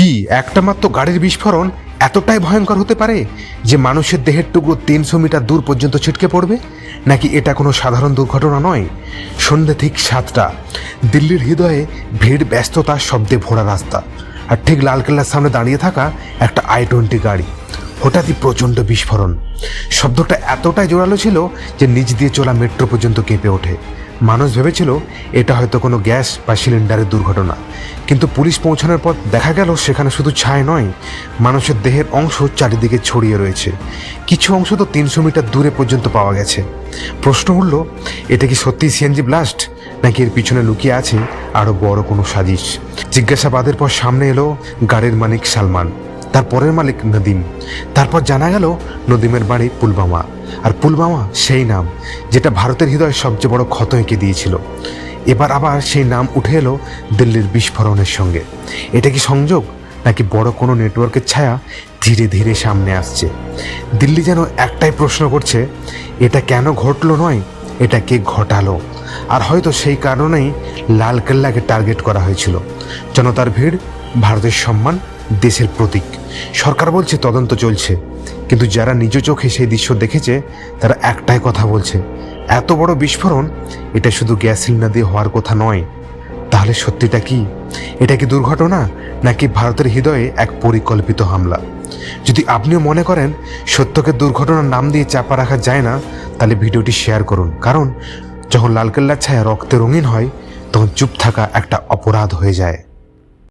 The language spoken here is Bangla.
কি একটা মাত্র গাড়ির বিস্ফোরণ এতটাই ভয়ঙ্কর হতে পারে যে মানুষের দেহের টুকরো 300 মিটার দূর পর্যন্ত ছিটকে পড়বে? নাকি এটা কোনো সাধারণ দুর্ঘটনা নয়? সন্ধ্যে ঠিক 7টা, দিল্লির হৃদয়ে ভিড়, ব্যস্ততা, শব্দে ভরা রাস্তা, আর ঠিক লালকেল্লার সামনে দাঁড়িয়ে থাকা একটা i-20 গাড়ি। হঠাৎই প্রচণ্ড বিস্ফোরণ। শব্দটা এতটাই জোরালো ছিল যে নিচ দিয়ে চলা মেট্রো পর্যন্ত কেঁপে ওঠে। মানুষ ভেবেছিল এটা হয়তো কোনো গ্যাস বা সিলিন্ডারের দুর্ঘটনা, কিন্তু পুলিশ পৌঁছানোর পর দেখা গেল সেখানে শুধু ছাই নয়, মানুষের দেহের অংশ চারিদিকে ছড়িয়ে রয়েছে। কিছু অংশ তো 300 মিটার দূরে পর্যন্ত পাওয়া গেছে। প্রশ্ন উঠল, এটা কি সত্যি সিএনজি ব্লাস্ট, নাকি এর পিছনে লুকিয়ে আছে আরও বড় কোনো সাজিশ? জিজ্ঞাসাবাদের পর সামনে এলো গাড়ির মালিক সালমান, তার পরের মালিক নদীম। তারপর জানা গেল নদীমের বাড়ি পুলওয়ামা, আর পুলওয়ামা সেই নাম যেটা ভারতের হৃদয়ে সবচেয়ে বড় ক্ষত এঁকে দিয়েছিল। এবার আবার সেই নাম উঠে এলো দিল্লির বিস্ফোরণের সঙ্গে। এটা কি সংযোগ, নাকি বড় কোনো নেটওয়ার্কের ছায়া ধীরে ধীরে সামনে আসছে? দিল্লি যেন একটাই প্রশ্ন করছে, এটা কেন ঘটলো নয়, এটা কে ঘটালো? আর হয়তো সেই কারণেই লালকেল্লাকে টার্গেট করা হয়েছিল। জনতার ভিড়, ভারতের সম্মান, দেশের প্রতীক। সরকার বলছে তদন্ত চলছে, কিন্তু যারা নিজ চোখে সেই দৃশ্য দেখেছে তারা একটাই কথা বলছে, এত বড় বিস্ফোরণ এটা শুধু গ্যাস সিলিন্ডার দিয়ে হওয়ার কথা নয়। তাহলে সত্যিটা কি? এটা কি দুর্ঘটনা, নাকি ভারতের হৃদয়ে এক পরিকল্পিত হামলা? যদি আপনিও মনে করেন সত্যকে দুর্ঘটনার নাম দিয়ে চাপা রাখা যায় না, তাহলে ভিডিওটি শেয়ার করুন। কারণ যখন লালকেল্লার ছায়া রক্তে রঙিন হয়, তখন চুপ থাকা একটা অপরাধ হয়ে যায়।